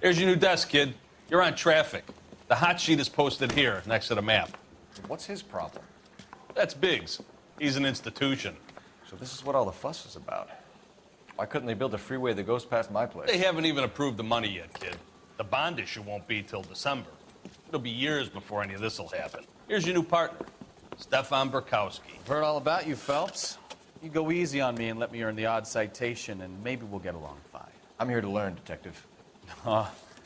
Here's your new desk, kid. You're on traffic. The hot sheet is posted here, next to the map. What's his problem? That's Biggs. He's an institution. So this is what all the fuss is about. Why couldn't they build a freeway that goes past my place? They haven't even approved the money yet, kid. The bond issue won't be till December. It'll be years before any of this will happen. Here's your new partner, Stefan Burkowski. I've heard all about you, Phelps. You go easy on me and let me earn the odd citation, and maybe we'll get along fine. I'm here to learn, Detective.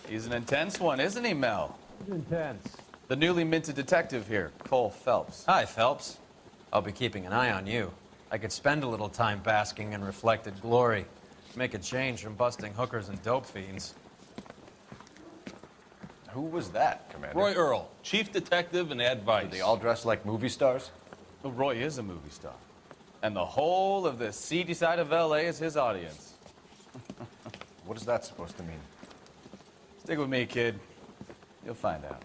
He's an intense one, isn't he, Mel? Intense. The newly minted detective here, Cole Phelps. Hi, Phelps. I'll be keeping an eye on you. I could spend a little time basking in reflected glory. Make a change from busting hookers and dope fiends. Who was that, Commander? Roy Earl, chief detective and advice. Do they all dress like movie stars? Well, Roy is a movie star. And the whole of the seedy side of L.A. is his audience. What is that supposed to mean? Stick with me, kid. You'll find out.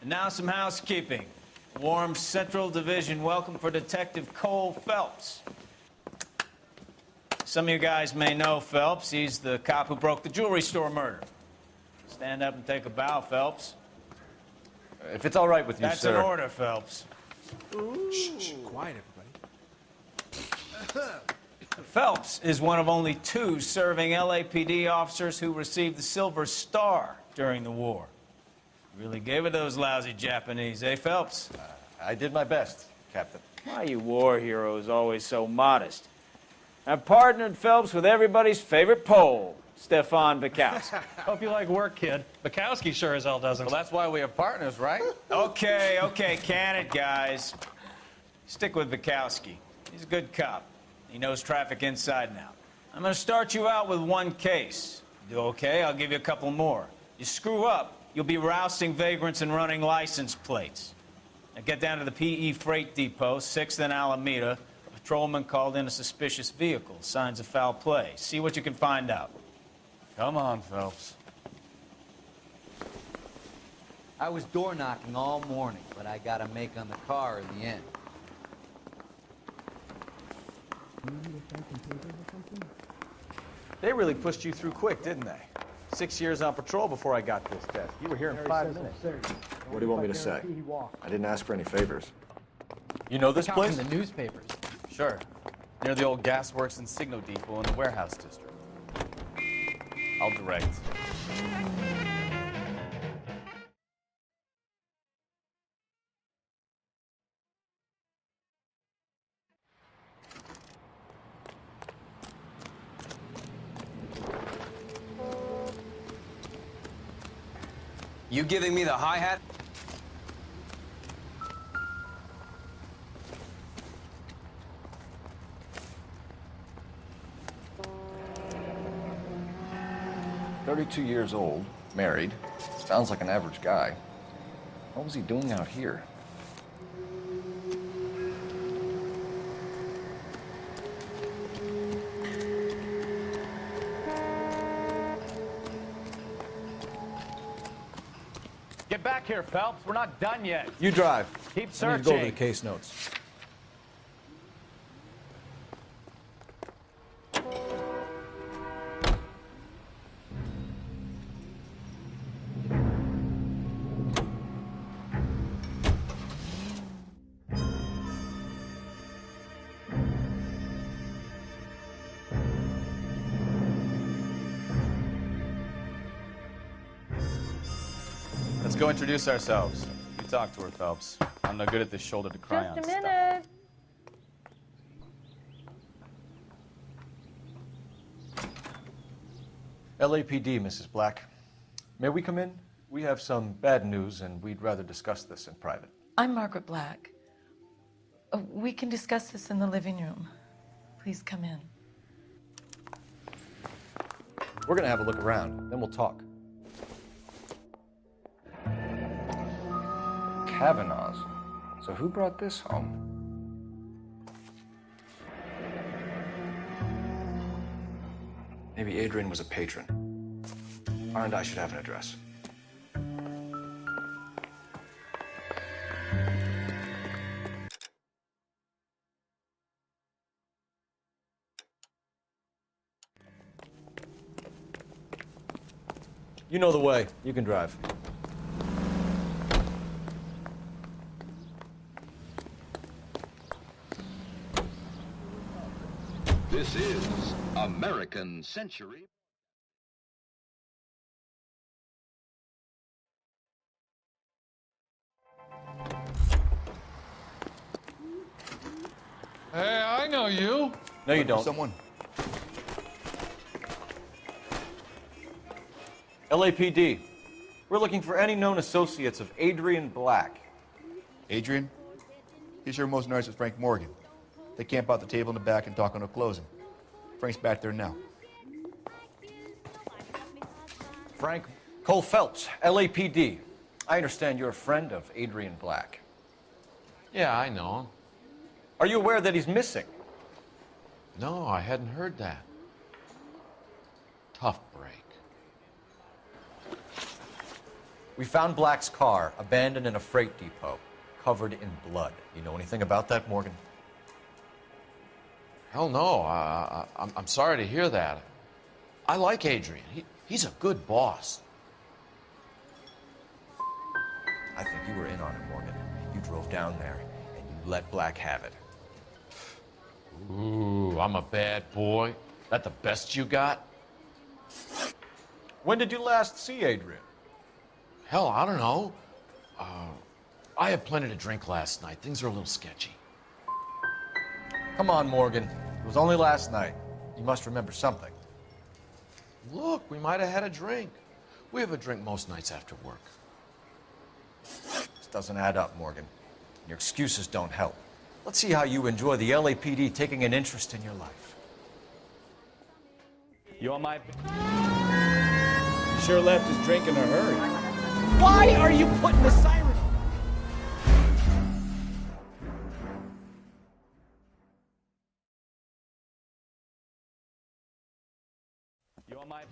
And now some housekeeping. Warm Central Division welcome for Detective Cole Phelps. Some of you guys may know Phelps. He's the cop who broke the jewelry store murder. Stand up and take a bow, Phelps. If it's all right with you, That's sir. an order, Phelps. Shh, quiet, everybody. Phelps is one of only 2 serving LAPD officers who received the Silver Star during the war. Really gave it those lousy Japanese, eh, Phelps? I did my best, Captain. Why you war heroes always so modest? I've partnered Phelps with everybody's favorite Pole, Stefan Bukowski. Hope you like work, kid. Bukowski sure as hell doesn't. Well, that's why we have partners, right? Okay, can it, guys. Stick with Bukowski. He's a good cop. He knows traffic inside and out. I'm gonna start you out with 1 case. Do okay, I'll give you a couple more. You screw up, you'll be rousting vagrants and running license plates. Now get down to the PE Freight Depot, 6th and Alameda. A patrolman called in a suspicious vehicle. Signs of foul play. See what you can find out. Come on, Phelps. I was door knocking all morning, but I got a make on the car in the end. They really pushed you through quick, didn't they? 6 years on patrol before I got this desk. You were here in 5 minutes. What do you want me to say? I didn't ask for any favors. You know this place? In the newspapers. Sure. Near the old gasworks and Signo Depot in the warehouse district. I'll direct. You giving me the hi-hat? "32 years old, married. Sounds like an average guy. What was he doing out here?" Get back here, Phelps. We're not done yet. You drive. Keep I need to go over the searching. case notes. Let's go introduce ourselves. You talk to her, Phelps. I'm no good at this shoulder to cry on Just a stuff. minute. LAPD, Mrs. Black. May we come in? We have some bad news, and we'd rather discuss this in private. I'm Margaret Black. We can discuss this in the living room. Please come in. We're gonna have a look around, then we'll talk. Kavanaugh's. So who brought this home? Maybe Adrian was a patron. R&I should have an address. You know the way. You can drive. This is American Century. Hey, I know you. No, you don't. Someone. LAPD. We're looking for any known associates of Adrian Black. Adrian? He's here most nights with Frank Morgan. They camp out the table in the back and talk on a closing. Frank's back there now. Frank? Cole Phelps, LAPD. I understand you're a friend of Adrian Black. Yeah, I know him. Are you aware that he's missing? No, I hadn't heard that. Tough break. We found Black's car abandoned in a freight depot, covered in blood. You know anything about that, Morgan? Hell no. I'm sorry to hear that. I like Adrian. He's a good boss. I think you were in on it, Morgan. You drove down there, and you let Black have it. Ooh, I'm a bad boy. That the best you got? When did you last see Adrian? Hell, I don't know. I had plenty to drink last night. Things are a little sketchy. Come on, Morgan. It was only last night. You must remember something. Look, we might have had a drink. We have a drink most nights after work. This doesn't add up, Morgan. Your excuses don't help. Let's see how you enjoy the LAPD taking an interest in your life. You on my... You sure left his drink in a hurry. Why are you putting the siren? You on my...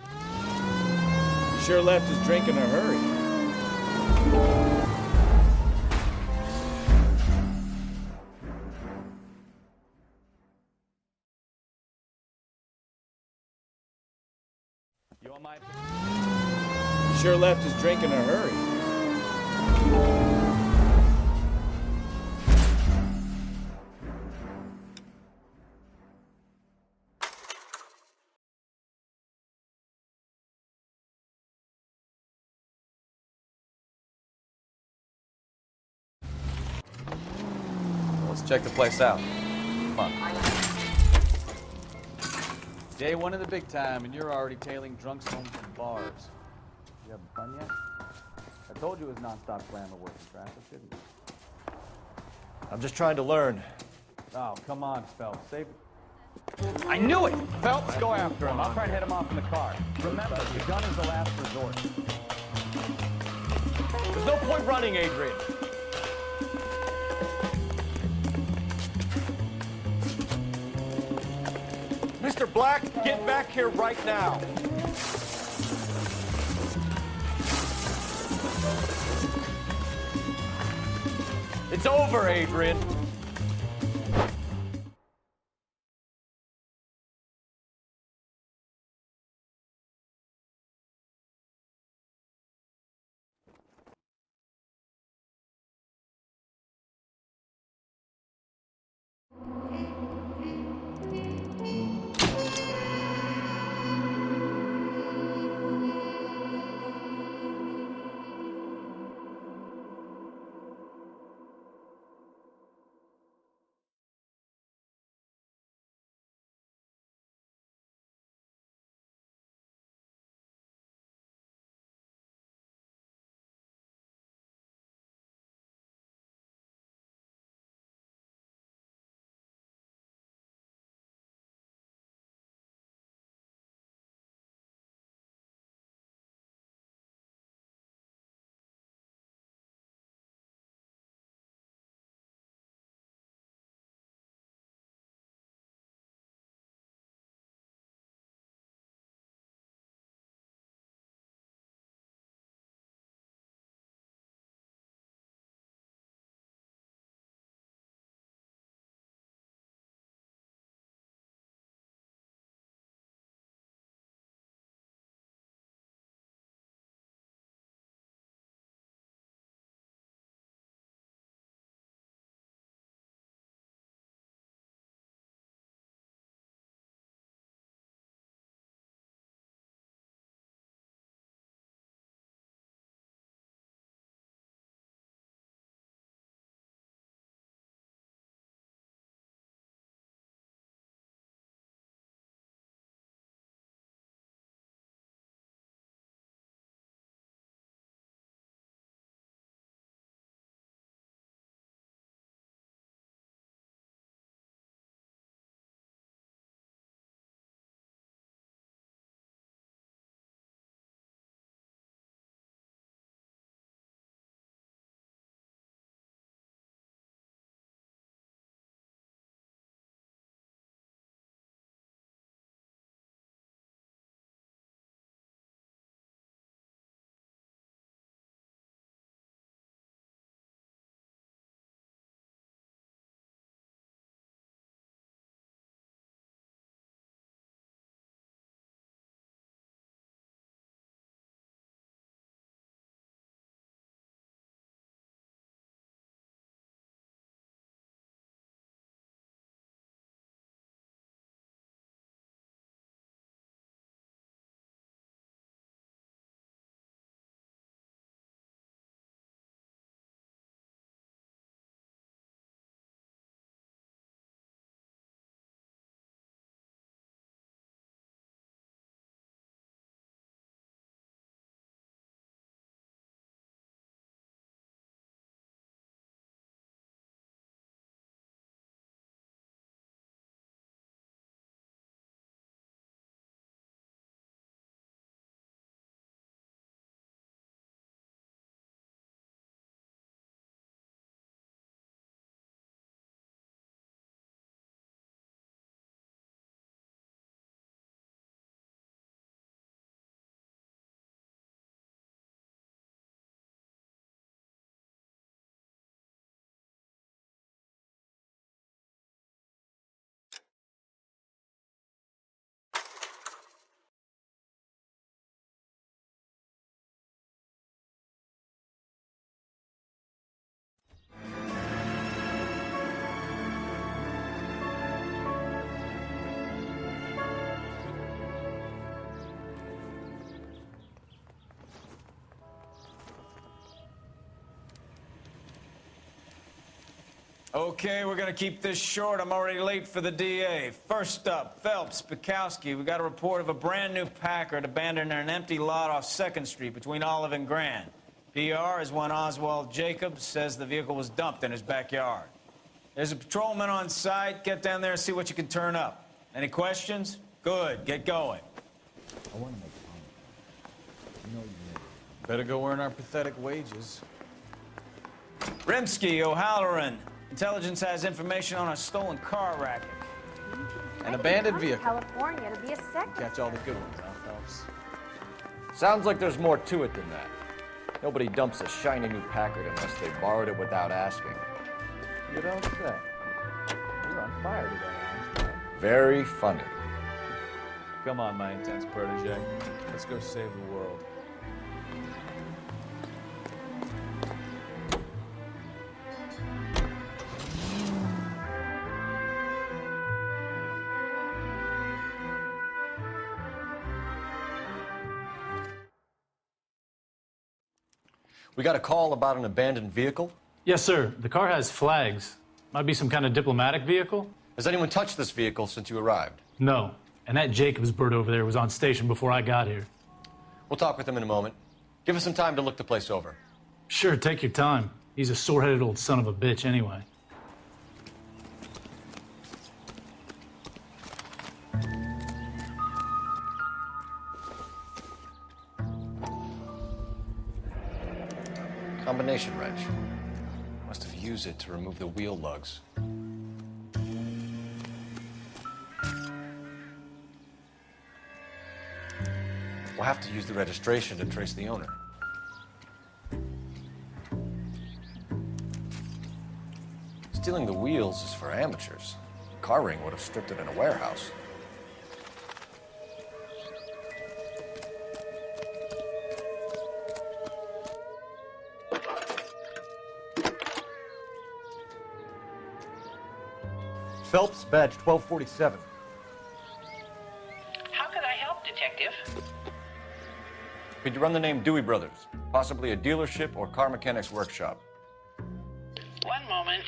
You sure left his drink in a hurry. You on my... You sure left his drink in a hurry. Let's check the place out. Come on. Day one of the big time, and you're already tailing drunks home from bars. You having fun yet? I told you it was nonstop glamour working traffic, didn't you? I'm just trying to learn. Oh, come on, Phelps. Save it. I knew it! Phelps, go after him. I'll try and hit him off in the car. Remember, the gun is the last resort. There's no point running, Adrian. Mr. Black, get back here right now. It's over, Adrian. Okay, we're gonna keep this short. I'm already late for the DA. First up, Phelps, Bukowski. We got a report of a brand new Packard abandoned in an empty lot off 2nd Street between Olive and Grand. PR is one Oswald Jacobs says the vehicle was dumped in his backyard. There's a patrolman on site. Get down there and see what you can turn up. Any questions? Good, get going. I want to make a comment. You know you better go earn our pathetic wages. Rimsky, O'Halloran. Intelligence has information on a stolen car racket. An abandoned vehicle. California to be a second. Catch all the good ones, huh, Phelps? Sounds like there's more to it than that. Nobody dumps a shiny new Packard unless they borrowed it without asking. You don't say. You're on fire today, Einstein. Very funny. Come on, my intense protege. Let's go save the world. We got a call about an abandoned vehicle. Yes, sir. The car has flags. Might be some kind of diplomatic vehicle? Has anyone touched this vehicle since you arrived? No. And that Jacobs bird over there was on station before I got here. We'll talk with him in a moment. Give us some time to look the place over. Sure, take your time. He's a sore-headed old son of a bitch anyway. Combination wrench. Must have used it to remove the wheel lugs. We'll have to use the registration to trace the owner. Stealing the wheels is for amateurs. Car ring would have stripped it in a warehouse. Phelps, badge 1247. How could I help, Detective? Could you run the name Dewey Brothers? Possibly a dealership or car mechanics workshop. One moment.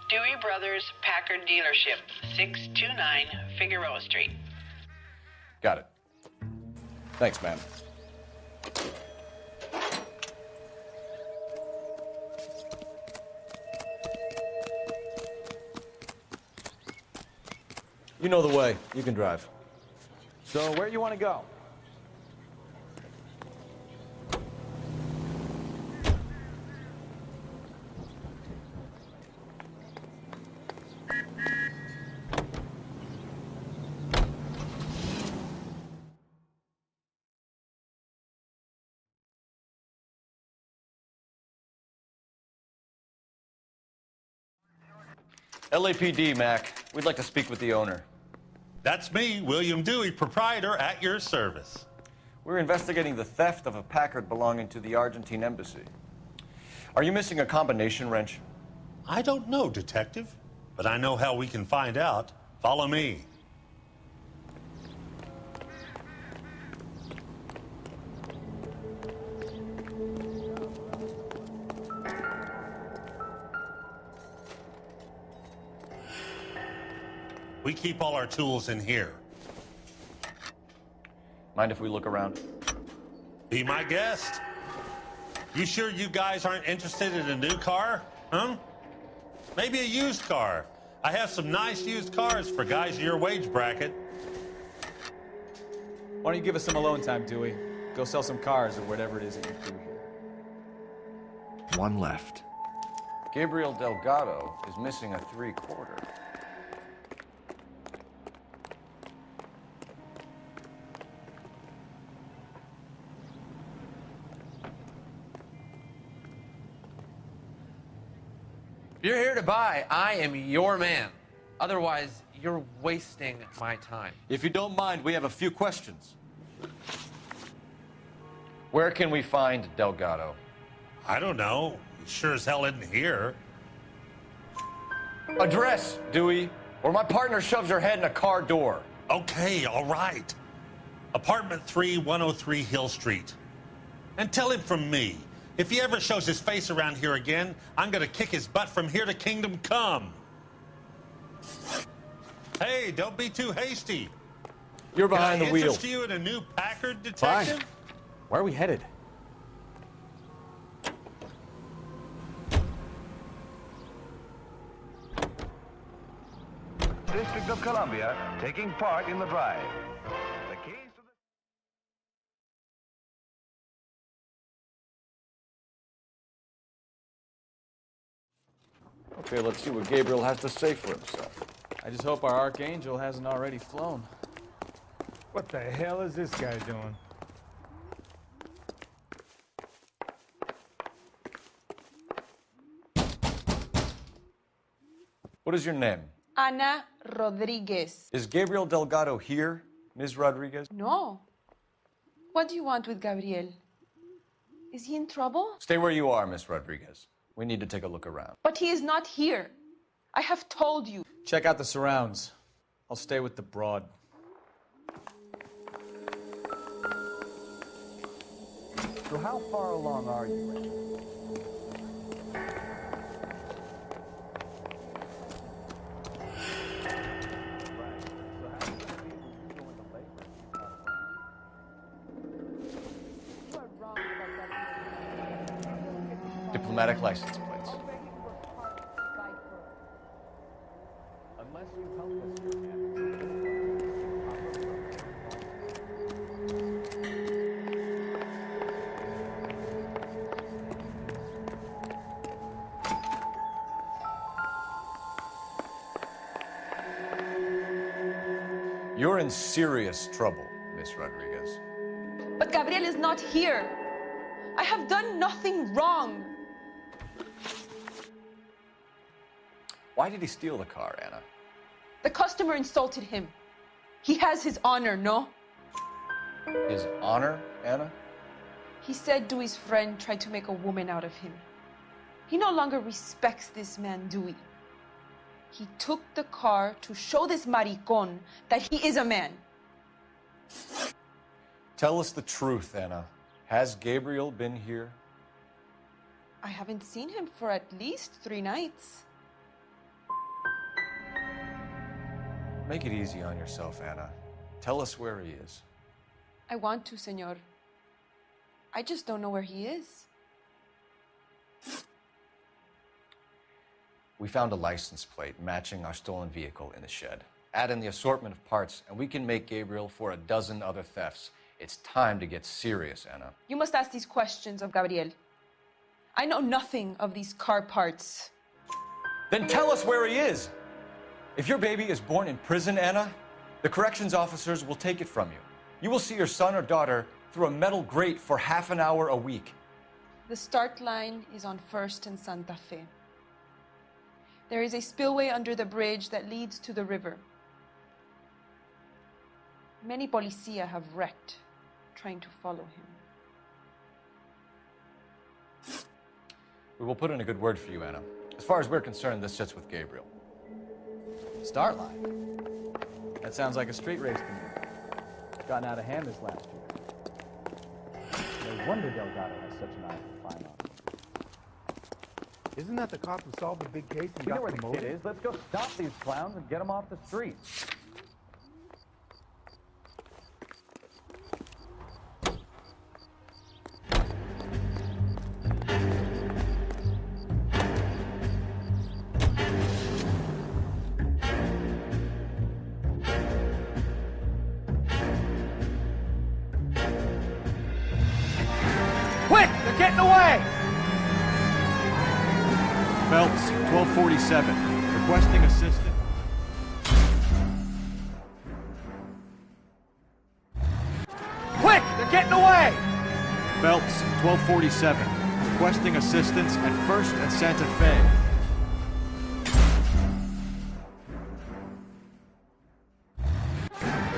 Dewey Brothers Packard Dealership, 629 Figueroa Street. Got it. Thanks, ma'am. You know the way. You can drive. So, where you want to go? LAPD, Mac. We'd like to speak with the owner. That's me, William Dewey, proprietor, at your service. We're investigating the theft of a Packard belonging to the Argentine embassy. Are you missing a combination wrench? I don't know, Detective, but I know how we can find out. Follow me. We keep all our tools in here. Mind if we look around? Be my guest. You sure you guys aren't interested in a new car? Huh? Maybe a used car. I have some nice used cars for guys in your wage bracket. Why don't you give us some alone time, Dewey? Go sell some cars or whatever it is that you do here. One left. Gabriel Delgado is missing a 3/4. If you're here to buy, I am your man. Otherwise, you're wasting my time. If you don't mind, we have a few questions. Where can we find Delgado? I don't know. He sure as hell isn't here. Address, Dewey, or my partner shoves your head in a car door. Okay, all right. Apartment 3, 103 Hill Street. And tell him from me, If he ever shows his face around here again, I'm gonna kick his butt from here to Kingdom Come. Hey, don't be too hasty. You're behind Can I the wheel. interest you in a new Packard detective? Fine. Where are we headed? District of Columbia taking part in the drive. The keys to the... Okay, let's see what Gabriel has to say for himself. I just hope our Archangel hasn't already flown. What the hell is this guy doing? What is your name? Ana Rodriguez. Is Gabriel Delgado here, Ms. Rodriguez? No. What do you want with Gabriel? Is he in trouble? Stay where you are, Ms. Rodriguez. We need to take a look around. But he is not here. I have told you. Check out the surrounds. I'll stay with the broad. So how far along are you, Ray? Diplomatic license plates. Unless you help us here, You're in serious trouble, Miss Rodriguez. But Gabriel is not here. I have done nothing wrong. Why did he steal the car, Anna? The customer insulted him. He has his honor, no? His honor, Anna? He said Dewey's friend tried to make a woman out of him. He no longer respects this man, Dewey. He took the car to show this maricón that he is a man. Tell us the truth, Anna. Has Gabriel been here? I haven't seen him for at least 3 nights. Make it easy on yourself, Anna. Tell us where he is. I want to, senor. I just don't know where he is. We found a license plate matching our stolen vehicle in the shed. Add in the assortment of parts, and we can make Gabriel for a dozen other thefts. It's time to get serious, Anna. You must ask these questions of Gabriel. I know nothing of these car parts. Then tell us where he is! If your baby is born in prison, Anna, the corrections officers will take it from you. You will see your son or daughter through a metal grate for half an hour a week. The start line is on 1st and Santa Fe. There is a spillway under the bridge that leads to the river. Many policia have wrecked trying to follow him. We will put in a good word for you, Anna. As far as we're concerned, this sits with Gabriel. Start line. That sounds like a street race to me. It's gotten out of hand this last year. No wonder Delgado has such an eye for fine art. Isn't that the cop who solved the big case and We know got where the promoted? kid is. Let's go stop these clowns and get them off the streets. Quick! They're getting away! Phelps, 1247. Requesting assistance. Quick! They're getting away! Phelps, 1247. Requesting assistance at 1st and Santa Fe.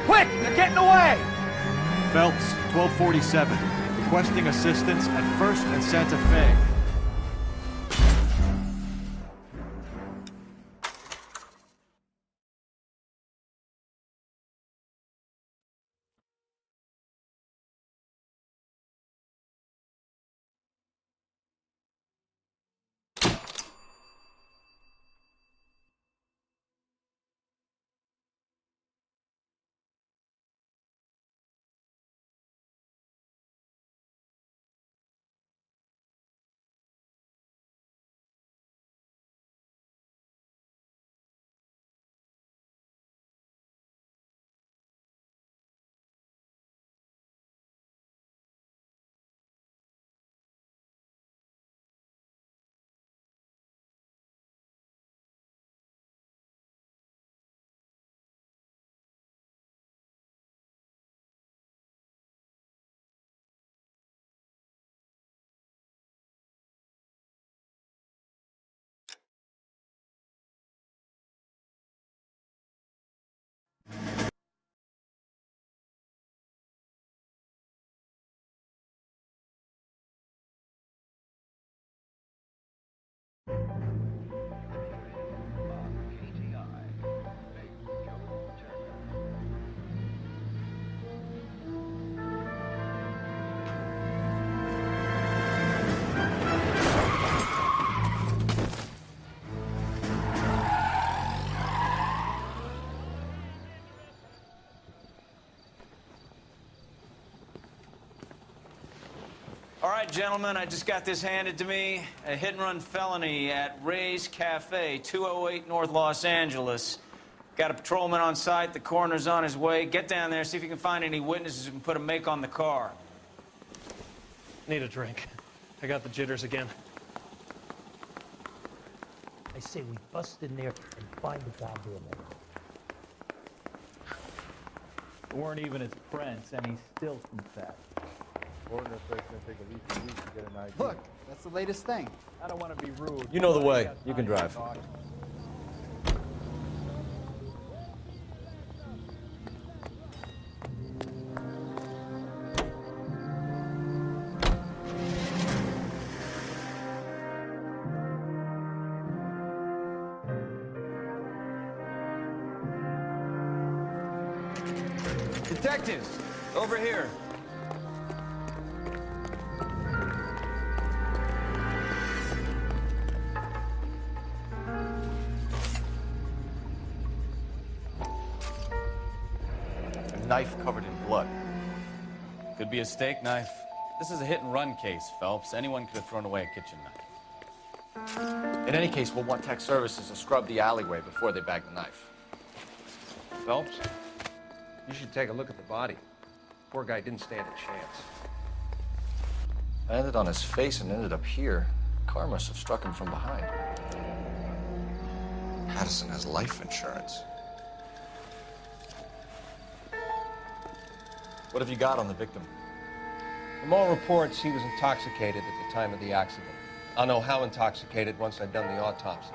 Quick! They're getting away! Phelps, 1247. Requesting assistance at 1st and Santa Fe. right, gentlemen, I just got this handed to me. A hit-and-run felony at Ray's Cafe, 208 North Los Angeles. Got a patrolman on site. The coroner's on his way. Get down there, see if you can find any witnesses who can put a make on the car. Need a drink. I got the jitters again. I say we bust in there and find the goddamn man. We weren't even his friends, and he still confessed. Coroner says it's gonna take at least a week to get an idea. Look, that's the latest thing. I don't want to be rude. You know the but I way. got You can time to drive. talk. Detectives, over here. A knife covered in blood. Could be a steak knife. This is a hit-and-run case, Phelps. Anyone could have thrown away a kitchen knife. In any case, we'll want tech services to scrub the alleyway before they bag the knife. Phelps, you should take a look at the body. Poor guy didn't stand a chance. I landed on his face and ended up here. Car must have struck him from behind. Patterson has life insurance. What have you got on the victim? From all reports, he was intoxicated at the time of the accident. I'll know how intoxicated once I've done the autopsy.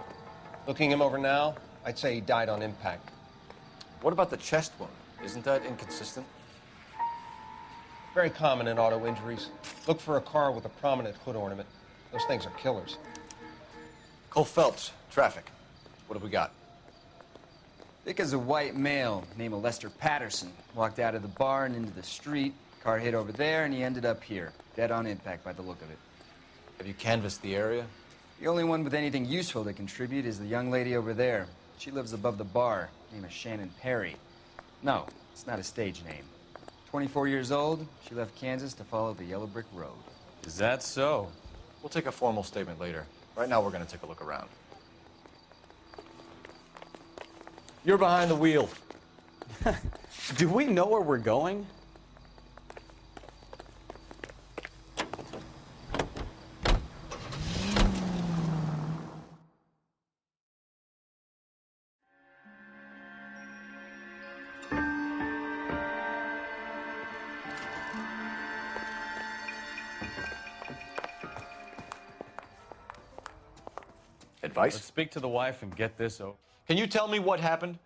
Looking him over now, I'd say he died on impact. What about the chest wound? Isn't that inconsistent? Very common in auto injuries. Look for a car with a prominent hood ornament. Those things are killers. Cole Phelps, traffic. What have we got? Vic is a white male named Lester Patterson. Walked out of the bar and into the street. Car hit over there, and he ended up here. Dead on impact by the look of it. Have you canvassed the area? The only one with anything useful to contribute is the young lady over there. She lives above the bar. Name is Shannon Perry. No, it's not a stage name. 24 years old, she left Kansas to follow the yellow brick road. Is that so? We'll take a formal statement later. Right now, we're going to take a look around. You're behind the wheel. Do we know where we're going? Advice? Let's speak to the wife and get this over. Can you tell me what happened?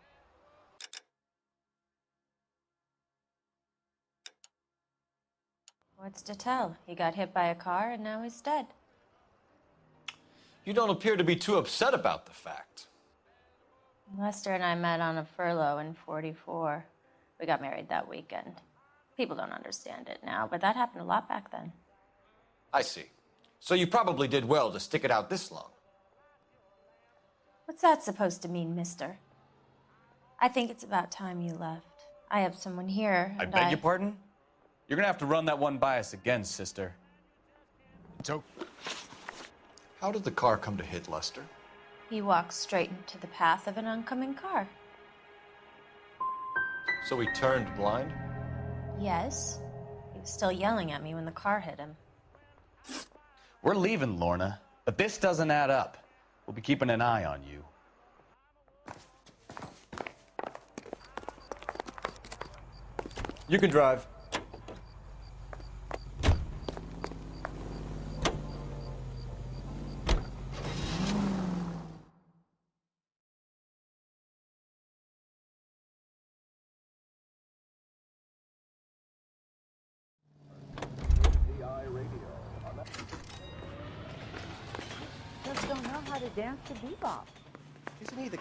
What's to tell? He got hit by a car and now he's dead. You don't appear to be too upset about the fact. Lester and I met on a furlough in '44. We got married that weekend. People don't understand it now, but that happened a lot back then. I see. So you probably did well to stick it out this long. What's that supposed to mean, mister? I think it's about time you left. I have someone here, I and beg your pardon? You're gonna have to run that one by us again, sister. So, how did the car come to hit Lester? He walks straight into the path of an oncoming car. So he turned blind? Yes. He was still yelling at me when the car hit him. We're leaving, Lorna, but this doesn't add up. We'll be keeping an eye on you. You can drive. Just don't know how to dance to bebop. Isn't he the...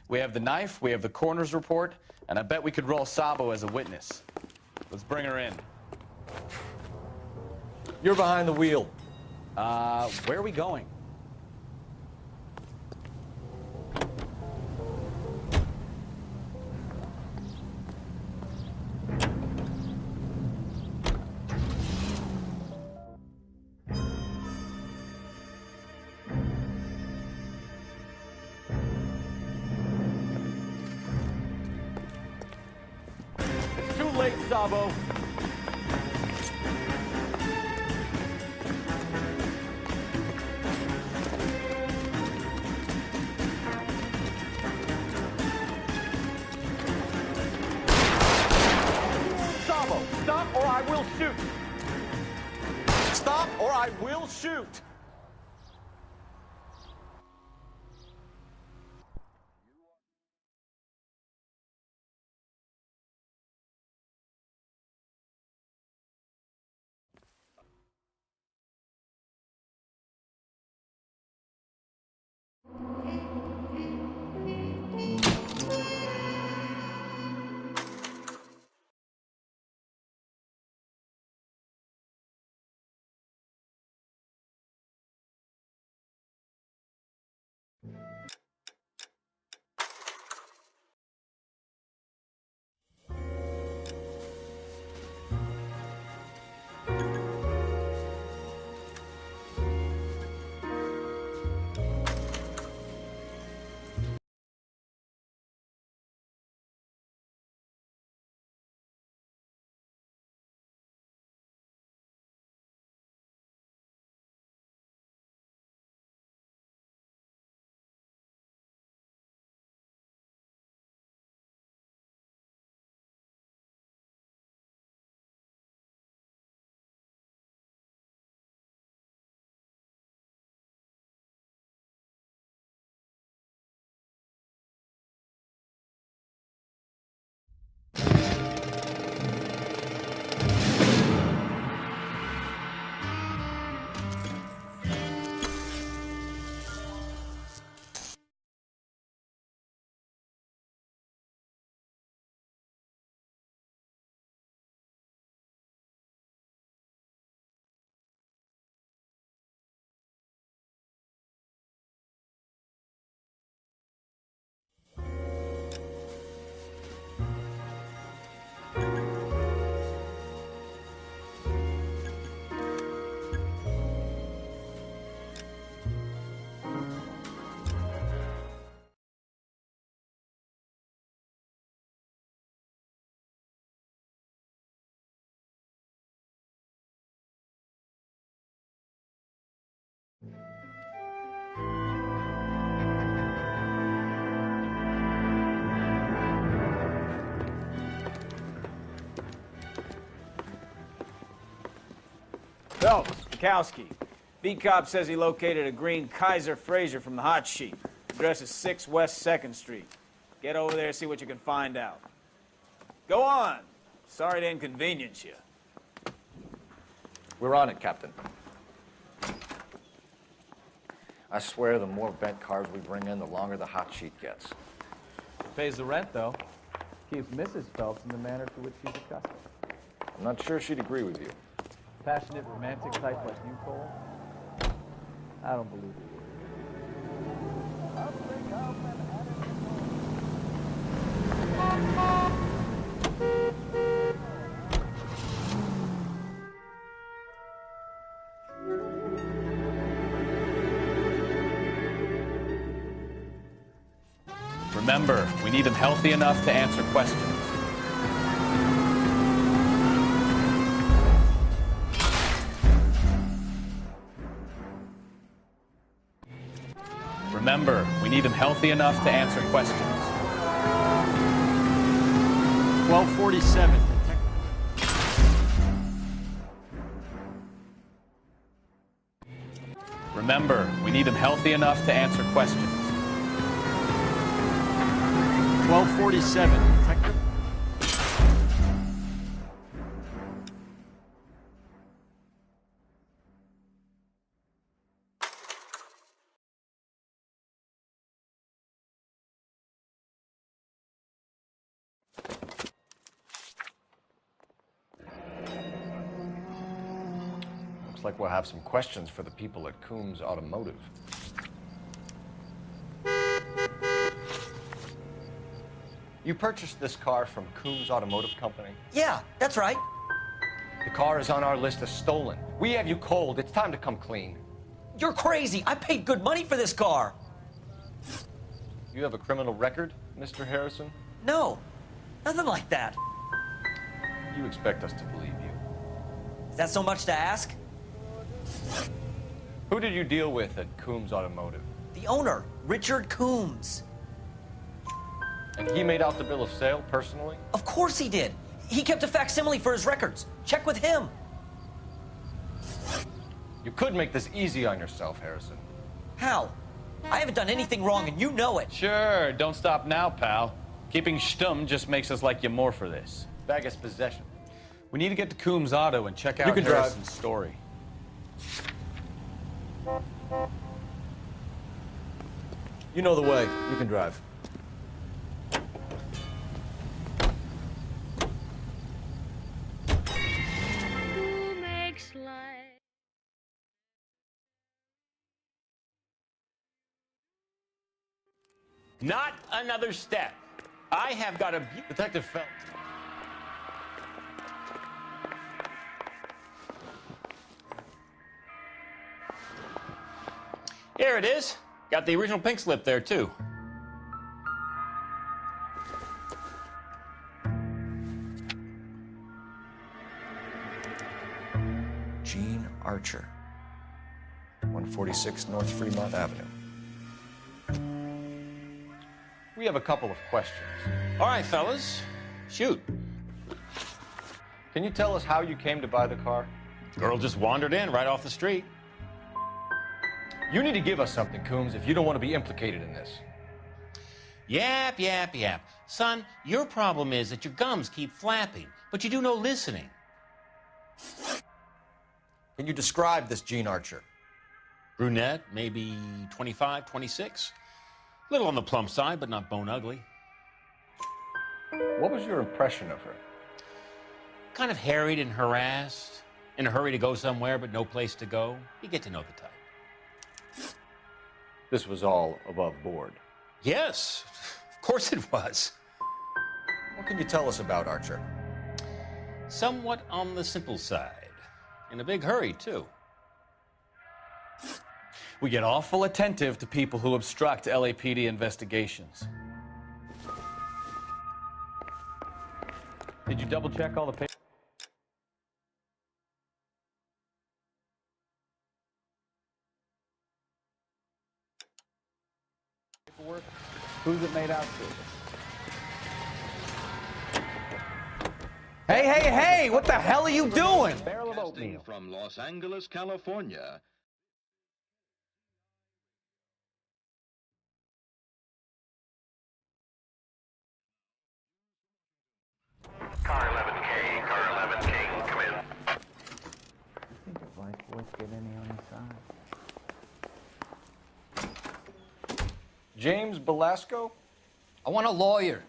We have the knife, we have the coroner's report, and I bet we could roll Sabo as a witness. Let's bring her in. You're behind the wheel. Where are we going? Gustavo. Gustavo, stop or I will shoot. Stop or I will shoot. Phelps, Bukowski. Beat cop says he located a green Kaiser Fraser from the hot sheet. Address is 6 West 2nd Street. Get over there, see what you can find out. Go on. Sorry to inconvenience you. We're on it, Captain. I swear the more bent cars we bring in, the longer the hot sheet gets. Pays the rent, though. Keeps Mrs. Phelps in the manner to which she's accustomed. I'm not sure she'd agree with you. Passionate, romantic type like you, Cole? I don't believe it. Remember, we need him healthy enough to answer questions. Remember, we need him healthy enough to answer questions. 1247. Remember, we need him healthy enough to answer questions. 1247. Detective. Looks like we'll have some questions for the people at Coombs Automotive. You purchased this car from Coombs Automotive Company? Yeah, that's right. The car is on our list as stolen. We have you cold. It's time to come clean. You're crazy. I paid good money for this car. You have a criminal record, Mr. Harrison? No, nothing like that. You expect us to believe you. Is that so much to ask? Who did you deal with at Coombs Automotive? The owner, Richard Coombs. And he made out the bill of sale personally? Of course he did. He kept a facsimile for his records. Check with him. You could make this easy on yourself, Harrison. How? I haven't done anything wrong, and you know it. Sure, don't stop now, pal. Keeping stum just makes us like you more for this. Bag is possession. We need to get to Coombs Auto and check out You can drive. Harrison's story. You know the way. You can drive. Not another step. I have got a... Detective Phelps. Here it is. Got the original pink slip there, too. Gene Archer. 146 North Fremont Avenue. We have a couple of questions. All right, fellas. Shoot. Can you tell us how you came to buy the car? Girl just wandered in right off the street. You need to give us something, Coombs, if you don't want to be implicated in this. Yap, yap, yap. Son, your problem is that your gums keep flapping, but you do no listening. Can you describe this Gene Archer? Brunette, maybe 25, 26. Little on the plump side, but not bone ugly. What was your impression of her? Kind of harried and harassed, in a hurry to go somewhere, but no place to go. You get to know the type. This was all above board. Yes, of course it was. What can you tell us about Archer? Somewhat on the simple side. In a big hurry, too. We get awful attentive to people who obstruct LAPD investigations. Did you double check all the papers? Who's it made out to? Hey, hey, hey! What the hell are you doing? Barrel of oatmeal. From Los Angeles, California. Car 11K, car 11K, come in. I think if Vice boys get any on the side. James Belasco? I want a lawyer.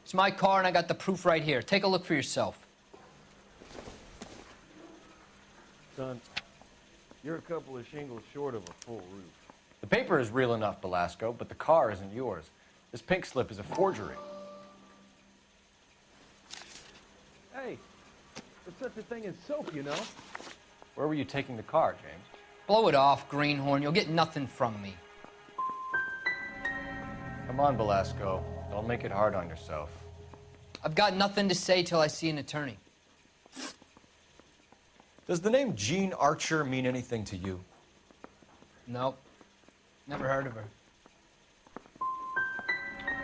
It's my car and I got the proof right here. Take a look for yourself. Son, you're a couple of shingles short of a full roof. The paper is real enough, Belasco, but the car isn't yours. This pink slip is a forgery. Hey, there's such a thing as soap, you know? Where were you taking the car, James? Blow it off, greenhorn. You'll get nothing from me. Come on, Belasco. Don't make it hard on yourself. I've got nothing to say till I see an attorney. Does the name Gene Archer mean anything to you? Nope. Never heard of her.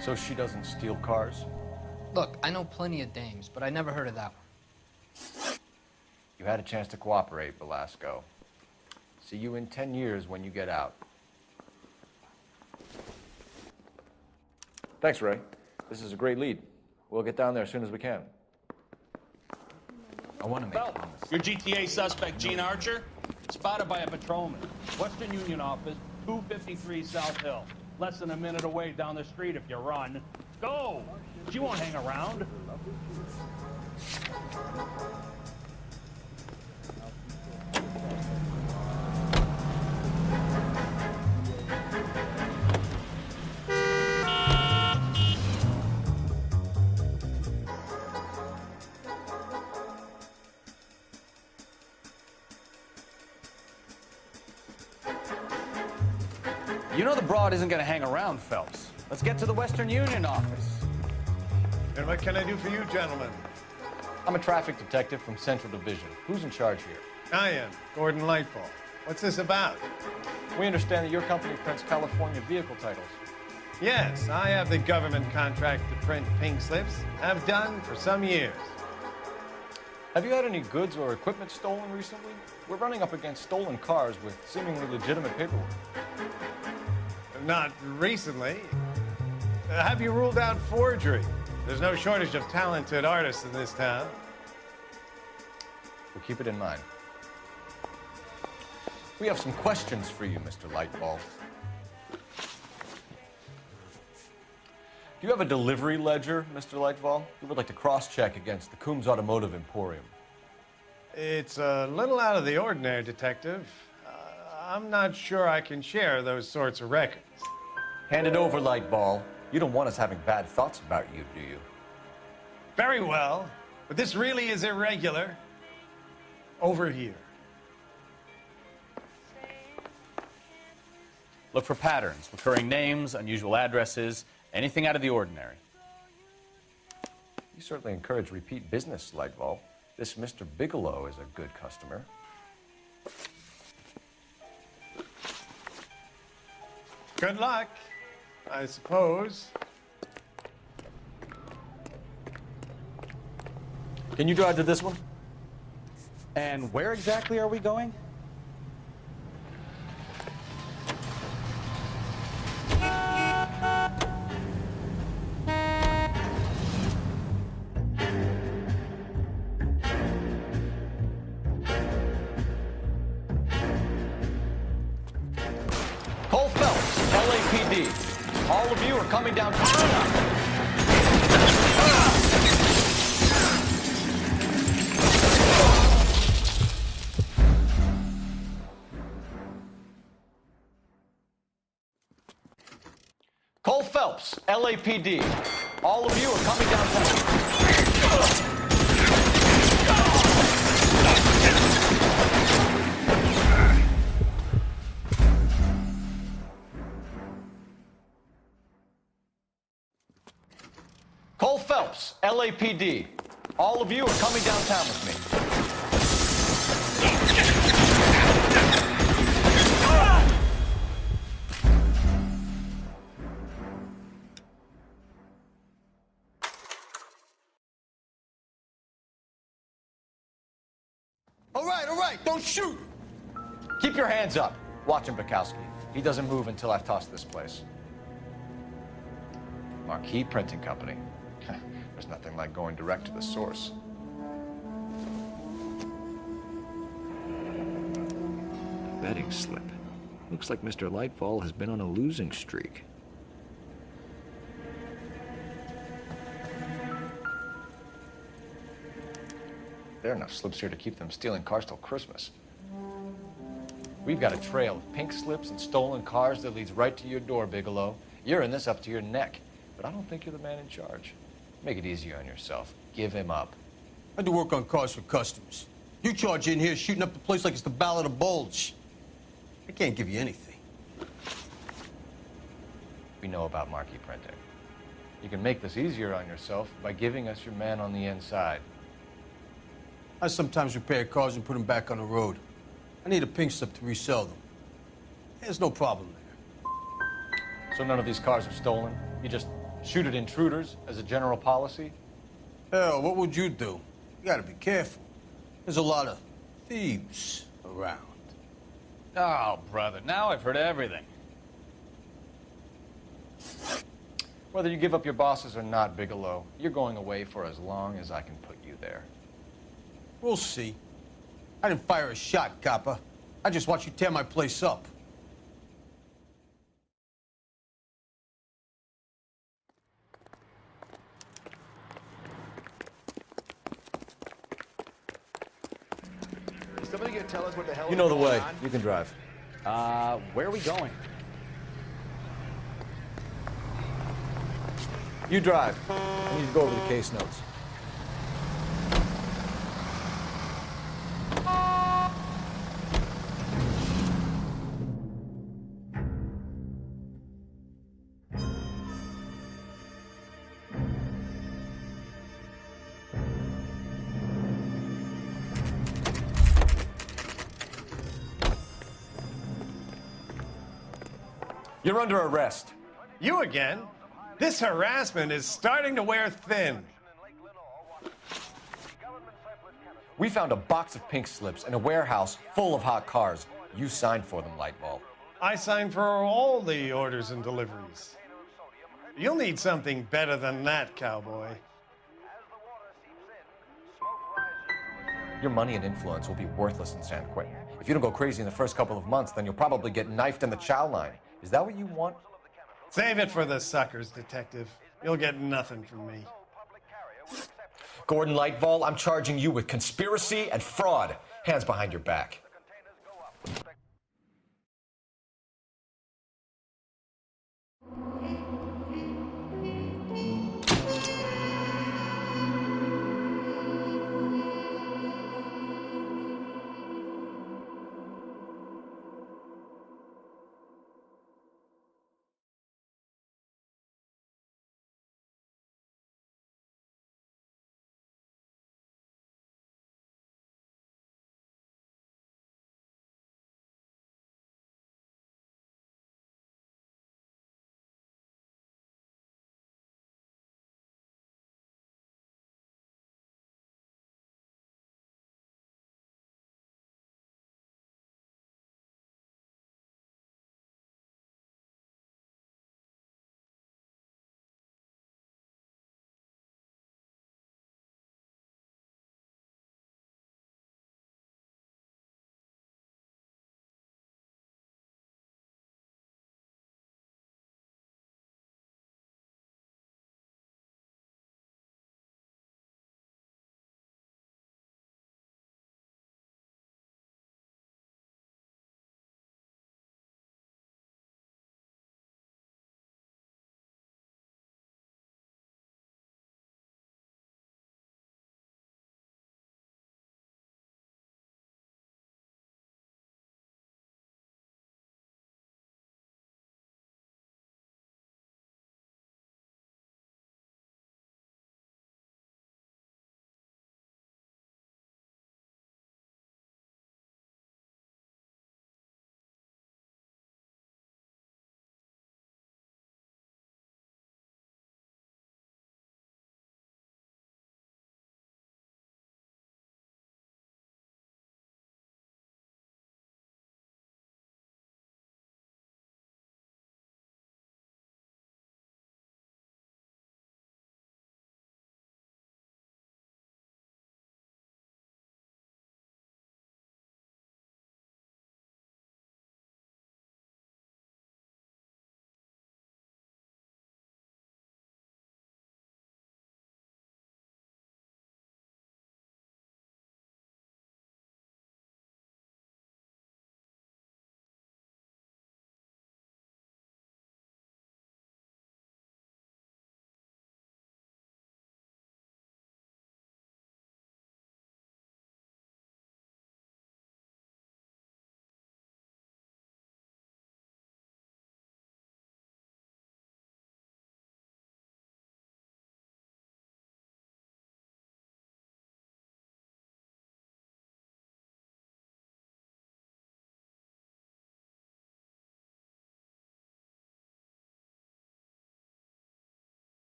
So she doesn't steal cars? Look, I know plenty of dames, but I never heard of that one. You had a chance to cooperate, Belasco. See you in 10 years when you get out. Thanks, Ray. This is a great lead. We'll get down there as soon as we can. I want to make promise. Your GTA suspect, Gene Archer, spotted by a patrolman. Western Union office, 253 South Hill. Less than a minute away down the street if you run. Go! She won't hang around. You know the broad isn't going to hang around, Phelps. Let's get to the Western Union office. And what can I do for you, gentlemen? I'm a traffic detective from Central Division. Who's in charge here? I am, Gordon Lightfall. What's this about? We understand that your company prints California vehicle titles. Yes, I have the government contract to print pink slips. Have done for some years. Have you had any goods or equipment stolen recently? We're running up against stolen cars with seemingly legitimate paperwork. Not recently. Have you ruled out forgery? There's no shortage of talented artists in this town. We'll keep it in mind. We have some questions for you, Mr. Lightball. Do you have a delivery ledger, Mr. Lightball? We would like to cross-check against the Coombs Automotive Emporium. It's a little out of the ordinary, Detective. I'm not sure I can share those sorts of records. Hand it over, Lightball. You don't want us having bad thoughts about you, do you? Very well, but this really is irregular. Over here. Look for patterns, recurring names, unusual addresses, anything out of the ordinary. You certainly encourage repeat business, Lightball. This Mr. Bigelow is a good customer. Good luck, I suppose. Can you drive to this one? And where exactly are we going? Cole Phelps, LAPD. All of you are coming down. Cole Phelps, LAPD. All of you are coming downtown. Cole Phelps, LAPD. All of you are coming downtown with me. All right, don't shoot! Keep your hands up. Watch him, Bukowski. He doesn't move until I've tossed this place. Marquee Printing Company. There's nothing like going direct to the source. Betting slip. Looks like Mr. Lightfall has been on a losing streak. There are enough slips here to keep them stealing cars till Christmas. We've got a trail of pink slips and stolen cars that leads right to your door, Bigelow. You're in this up to your neck, but I don't think you're the man in charge. Make it easier on yourself. Give him up. I do work on cars for customers. You charge in here shooting up the place like it's the Ballad of Bulge. I can't give you anything. We know about marquee printing. You can make this easier on yourself by giving us your man on the inside. I sometimes repair cars and put them back on the road. I need a pink slip to resell them. There's no problem there. So none of these cars are stolen? You just shoot at intruders as a general policy? Hell, what would you do? You gotta be careful. There's a lot of thieves around. Oh, brother, now I've heard everything. Whether you give up your bosses or not, Bigelow, you're going away for as long as I can put you there. We'll see. I didn't fire a shot, copper. I just watched you tear my place up. Is somebody gonna tell us what the hell You know the is going way. on? You can drive. Where are we going? You drive. I need to go over the case notes. You're under arrest. You again? This harassment is starting to wear thin. We found a box of pink slips in a warehouse full of hot cars. You signed for them, Lightball. I signed for all the orders and deliveries. You'll need something better than that, cowboy. Your money and influence will be worthless in San Quentin. If you don't go crazy in the first couple of months, then you'll probably get knifed in the chow line. Is that what you want? Save it for the suckers, Detective. You'll get nothing from me. Gordon Lightball, I'm charging you with conspiracy and fraud. Hands behind your back.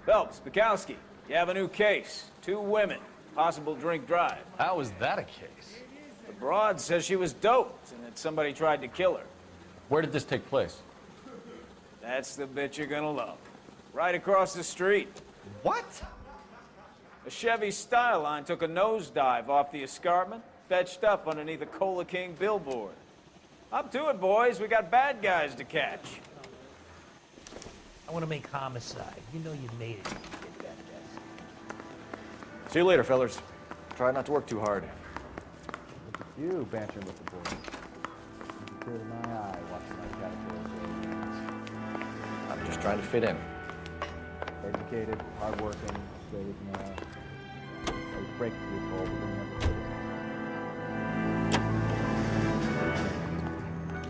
Phelps, Bukowski, you have a new case. 2 women, possible drink drive. How is that a case? The broad says she was doped and that somebody tried to kill her. Where did this take place? That's the bit you're gonna love. Right across the street. What? A Chevy Styline took a nosedive off the escarpment, fetched up underneath a Cola King billboard. Up to it, boys. We got bad guys to catch. I want to make homicide. You know you made it. See you later, fellas. Try not to work too hard. Look at you bantering with the boys. You can tear my eye watching my caterpillar. I'm just trying to fit in. Educated, hardworking, straight as an arrow. They break through cold, but they never fit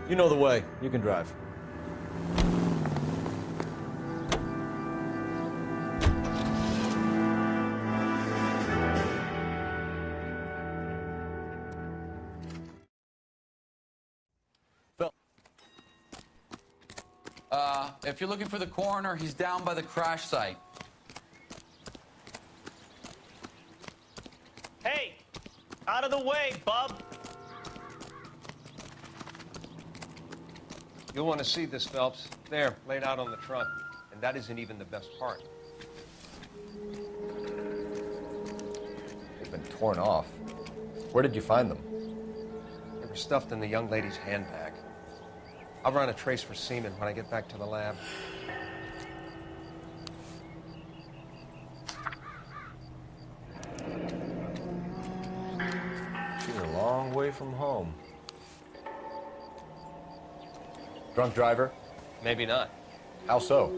in. You know the way. You can drive. If you're looking for the coroner, he's down by the crash site. Hey! Out of the way, bub! You'll want to see this, Phelps. There, laid out on the trunk. And that isn't even the best part. They've been torn off. Where did you find them? They were stuffed in the young lady's handbag. I'll run a trace for semen when I get back to the lab. She's a long way from home. Drunk driver? Maybe not. How so?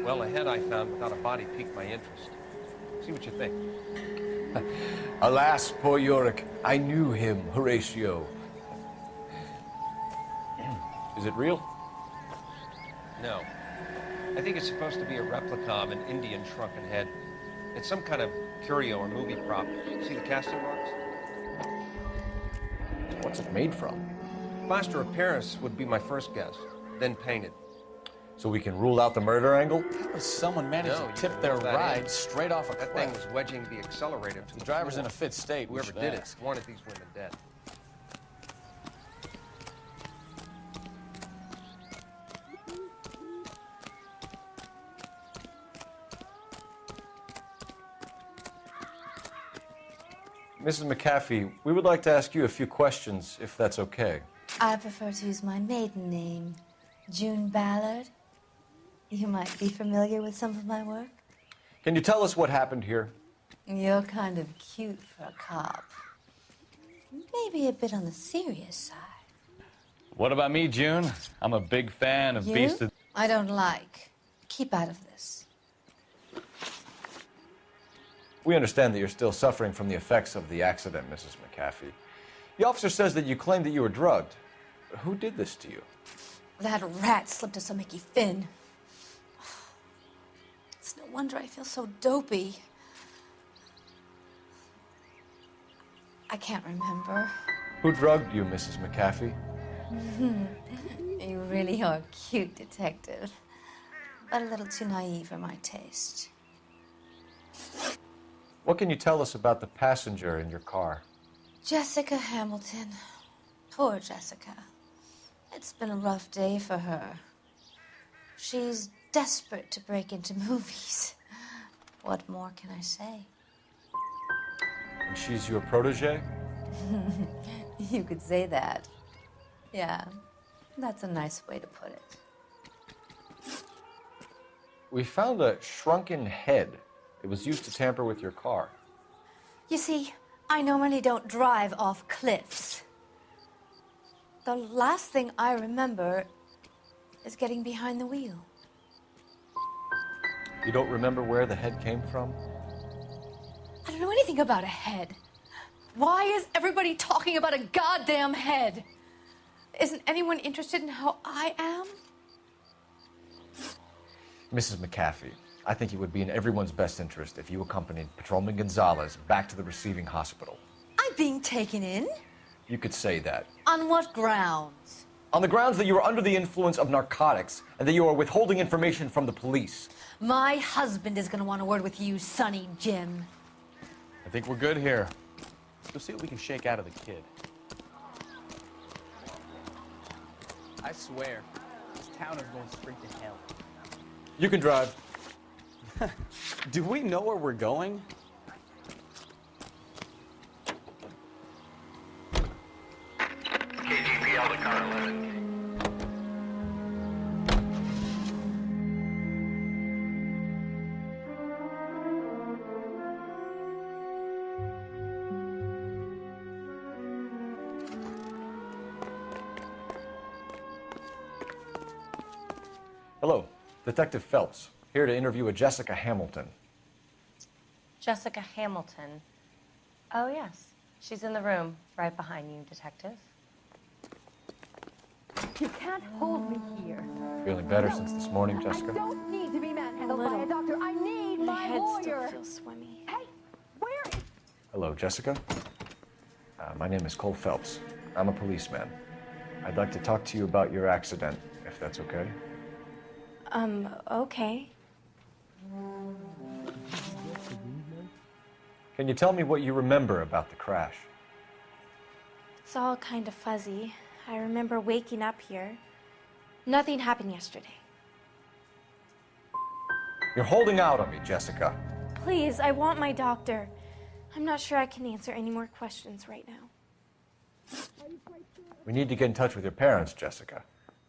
Well, a head I found without a body piqued my interest. See what you think. Alas, poor Yorick. I knew him, Horatio. Is it real? No. I think it's supposed to be a replica of an Indian shrunken head. It's some kind of curio or movie prop. See the casting marks? What's it made from? Plaster of Paris would be my first guess, then painted. So we can rule out the murder angle? Someone managed to tip their ride straight off a cliff. That thing was wedging the accelerator to the driver's in a fit state. Whoever did it wanted these women dead. Mrs. McAfee, we would like to ask you a few questions, if that's okay. I prefer to use my maiden name, June Ballard. You might be familiar with some of my work. Can you tell us what happened here? You're kind of cute for a cop. Maybe a bit on the serious side. What about me, June? I'm a big fan of You? Beast of... I don't like. Keep out of this. We understand that you're still suffering from the effects of the accident, Mrs. McAfee. The officer says that you claimed that you were drugged. Who did this to you? That rat slipped us a Mickey Finn. It's no wonder I feel so dopey. I can't remember. Who drugged you, Mrs. McAfee? You really are a cute detective, but a little too naive for my taste. What can you tell us about the passenger in your car? Jessica Hamilton. Poor Jessica. It's been a rough day for her. She's desperate to break into movies. What more can I say? And she's your protege? You could say that. Yeah, that's a nice way to put it. We found a shrunken head. It was used to tamper with your car. You see, I normally don't drive off cliffs. The last thing I remember is getting behind the wheel. You don't remember where the head came from? I don't know anything about a head. Why is everybody talking about a goddamn head? Isn't anyone interested in how I am? Mrs. McAfee, I think it would be in everyone's best interest if you accompanied Patrolman Gonzalez back to the receiving hospital. I'm being taken in? You could say that. On what grounds? on the grounds that you are under the influence of narcotics and that you are withholding information from the police. My husband is going to want a word with you, Sonny Jim. I think we're good here. Let's go see what we can shake out of the kid. I swear, this town is going straight to hell. You can drive. Do we know where we're going? KGPL to car 11. Hello, Detective Phelps, here to interview a Jessica Hamilton. Jessica Hamilton. Oh, yes. She's in the room right behind you, Detective. You can't hold me here. Feeling better since this morning, Jessica? I don't need to be manhandled by a doctor. I need my head lawyer. still feels swimmy. Hey, where is... Hello, Jessica. My name is Cole Phelps. I'm a policeman. I'd like to talk to you about your accident, if that's okay. Okay. Can you tell me what you remember about the crash? It's all kind of fuzzy. I remember waking up here. Nothing happened yesterday. You're holding out on me, Jessica. Please, I want my doctor. I'm not sure I can answer any more questions right now. We need to get in touch with your parents, Jessica,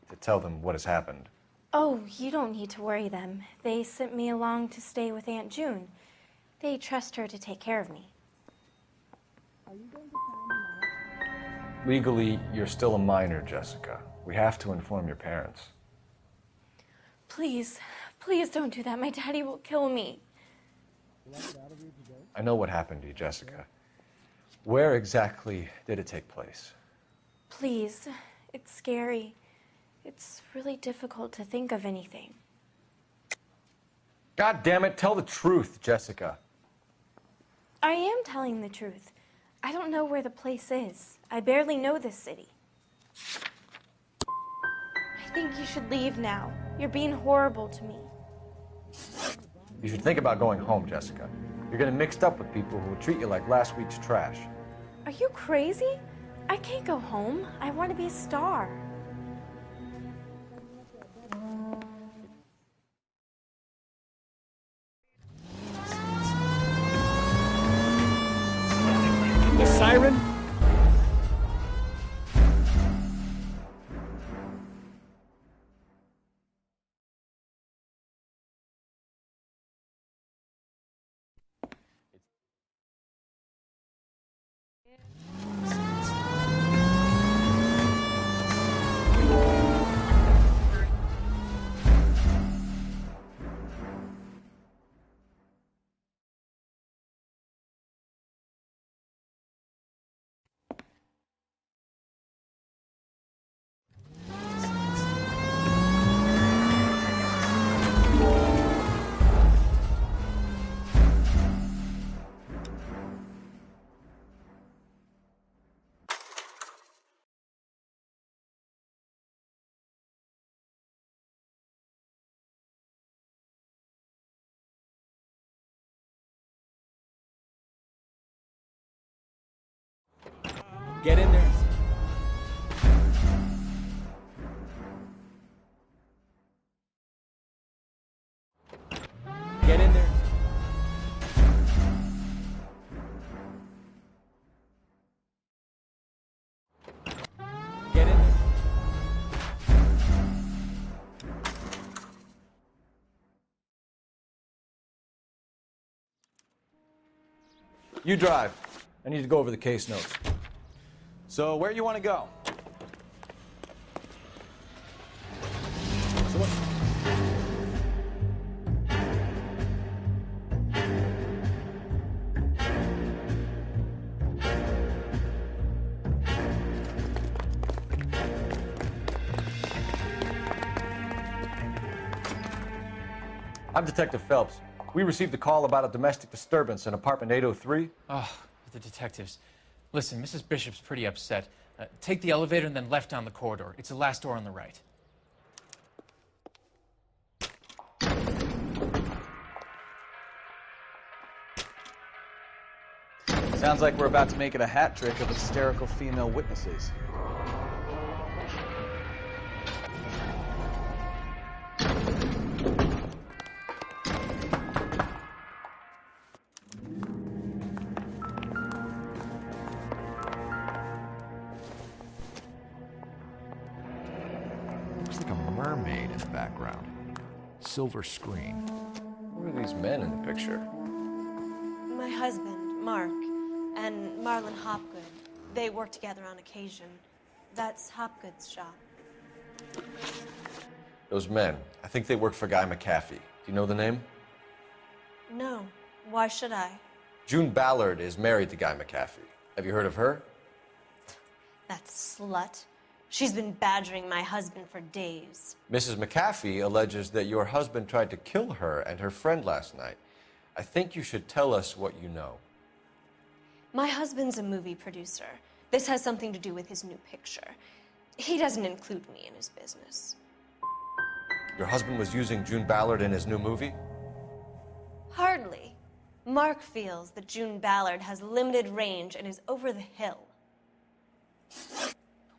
to tell them what has happened. Oh, you don't need to worry them. They sent me along to stay with Aunt June. They trust her to take care of me. Legally, you're still a minor, Jessica. We have to inform your parents. Please, please don't do that. My daddy will kill me. I know what happened to you, Jessica. Where exactly did it take place? Please, it's scary. It's really difficult to think of anything. God damn it, tell the truth, Jessica. I am telling the truth. I don't know where the place is. I barely know this city. I think you should leave now. You're being horrible to me. You should think about going home, Jessica. You're getting mixed up with people who will treat you like last week's trash. Are you crazy? I can't go home. I want to be a star. The siren? Get in there. Get in there. Get in there. You drive. I need to go over the case notes. So, where you want to go? I'm Detective Phelps. We received a call about a domestic disturbance in apartment 803. Oh, the detectives. Listen, Mrs. Bishop's pretty upset. Take the elevator and then left down the corridor. It's the last door on the right. Sounds like we're about to make it a hat trick of hysterical female witnesses. Looks like a mermaid in the background. Silver screen. Who are these men in the picture? My husband, Mark, and Marlon Hopgood. They work together on occasion. That's Hopgood's shop. Those men, I think they work for Guy McAfee. Do you know the name? No. Why should I? June Ballard is married to Guy McAfee. Have you heard of her? That slut. She's been badgering my husband for days. Mrs. McAfee alleges that your husband tried to kill her and her friend last night. I think you should tell us what you know. My husband's a movie producer. This has something to do with his new picture. He doesn't include me in his business. Your husband was using June Ballard in his new movie? Hardly. Mark feels that June Ballard has limited range and is over the hill.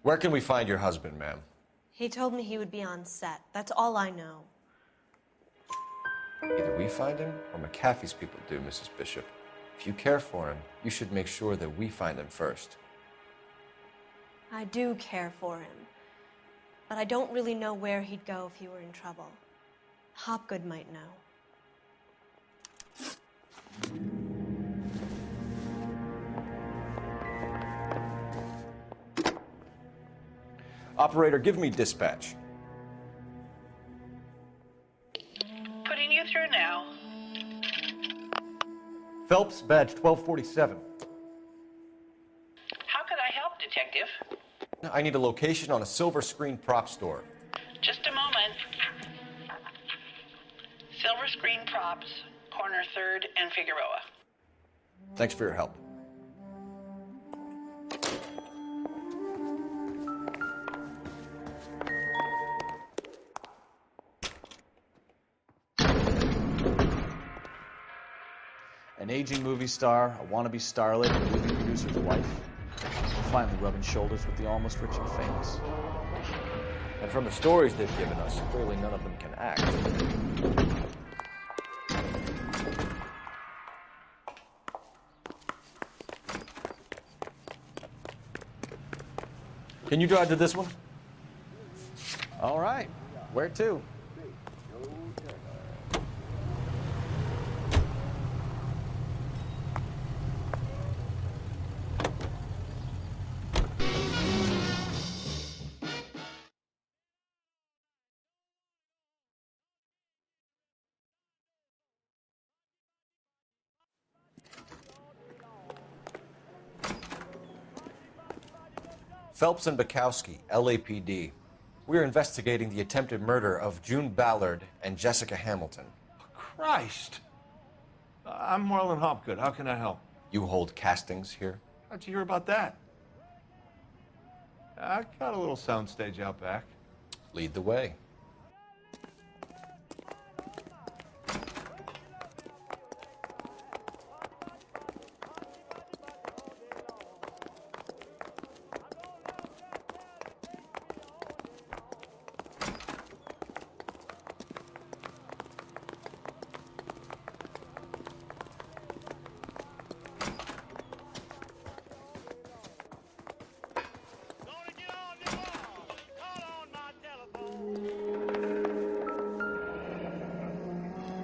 Where can we find your husband, ma'am? He told me he would be on set. That's all I know. Either we find him or McAfee's people do, Mrs. Bishop. If you care for him, you should make sure that we find him first. I do care for him. But I don't really know where he'd go if he were in trouble. Hopgood might know. Operator, give me dispatch. Putting you through now. Phelps, badge 1247. How could I help, Detective? I need a location on a silver screen prop store. Just a moment. Silver Screen Props, corner 3rd and Figueroa. Thanks for your help. An aging movie star, a wannabe starlet, and a movie producer's wife. Finally rubbing shoulders with the almost rich and famous. And from the stories they've given us, clearly none of them can act. Can you drive to this one? All right. Where to? Phelps and Bukowski, LAPD. We're investigating the attempted murder of June Ballard and Jessica Hamilton. Christ! I'm Marlon Hopgood. How can I help? You hold castings here? How'd you hear about that? I got a little soundstage out back. Lead the way.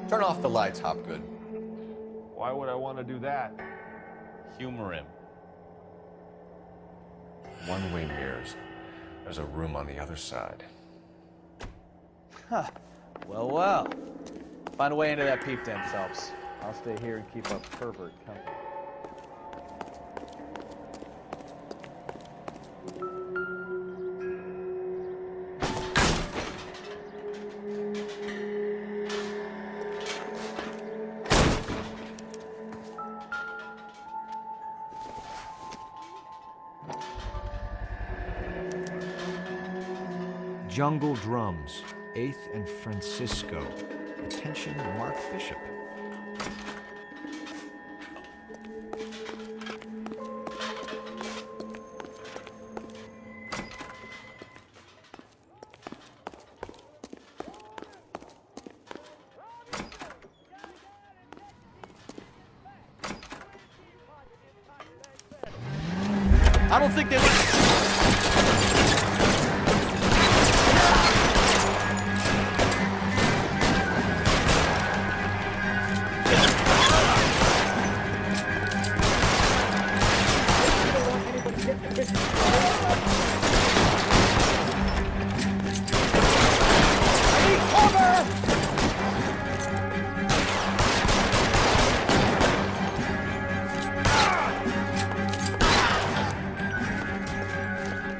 Turn off the lights, Hopgood. Why would I want to do that? Humor him. One-way mirrors. There's a room on the other side. Huh. Well, well. Find a way into that peep den, Phelps. I'll stay here and keep our pervert company. Jungle Drums, 8th and Francisco. Attention, Mark Bishop. I don't think they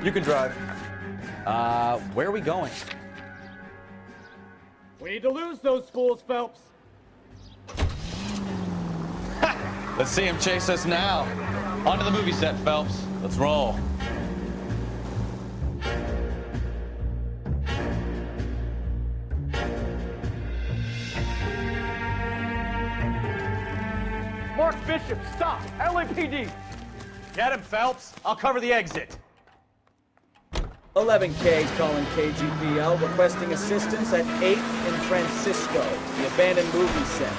You can drive. Where are we going? We need to lose those fools, Phelps. Let's see him chase us now. Onto the movie set, Phelps. Let's roll. Mark Bishop, stop! LAPD! Get him, Phelps. I'll cover the exit. 11K calling KGPL, requesting assistance at 8th and Francisco, the abandoned movie set.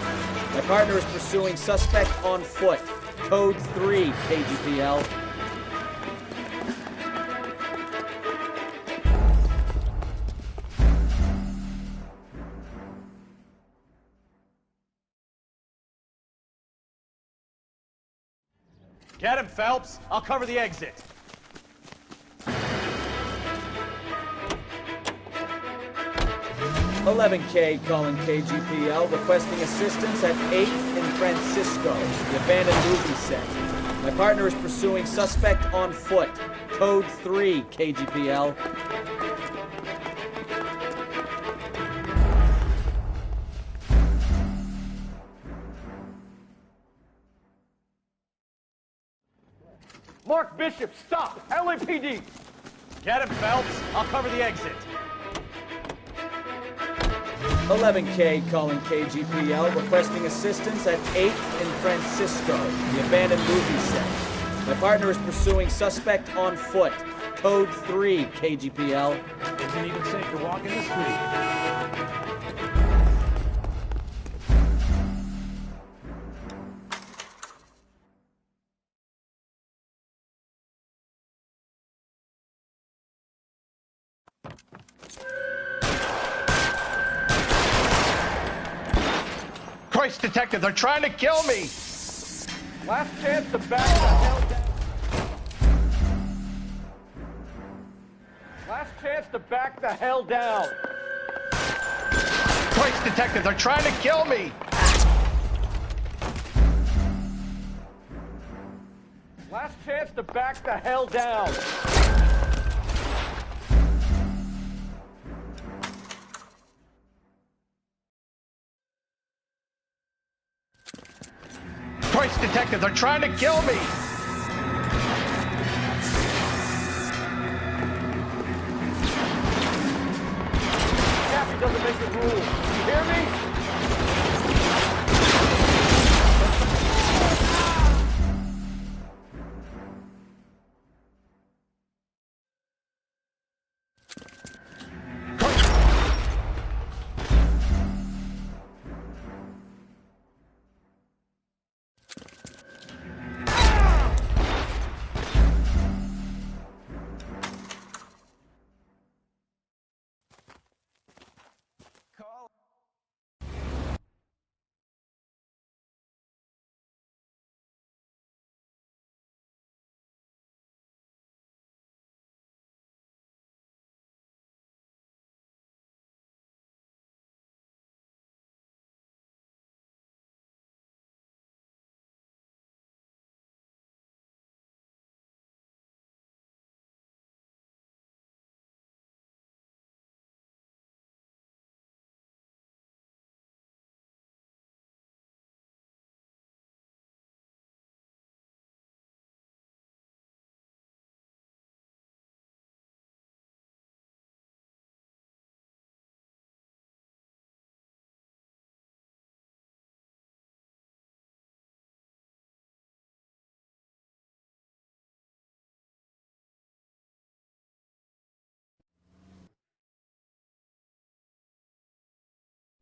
My partner is pursuing suspect on foot. Code 3, KGPL. Get him, Phelps. I'll cover the exit. $11K calling KGPL, requesting assistance at 8th and Francisco, the abandoned movie set. My partner is pursuing suspect on foot. Code 3, KGPL. Mark Bishop, stop! LAPD! Get him, Phelps. I'll cover the exit. 11K calling KGPL, requesting assistance at 8th and Francisco, the abandoned movie set. My partner is pursuing suspect on foot. Code 3, KGPL. Isn't even safe to walk in the street. Christ, detective, they're trying to kill me! Last chance to back the hell down. Last chance to back the hell down. Christ, detective, they're trying to kill me! Last chance to back the hell down. Christ, detective, they're trying to kill me! Kathy doesn't make the rules. You hear me?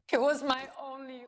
He was my only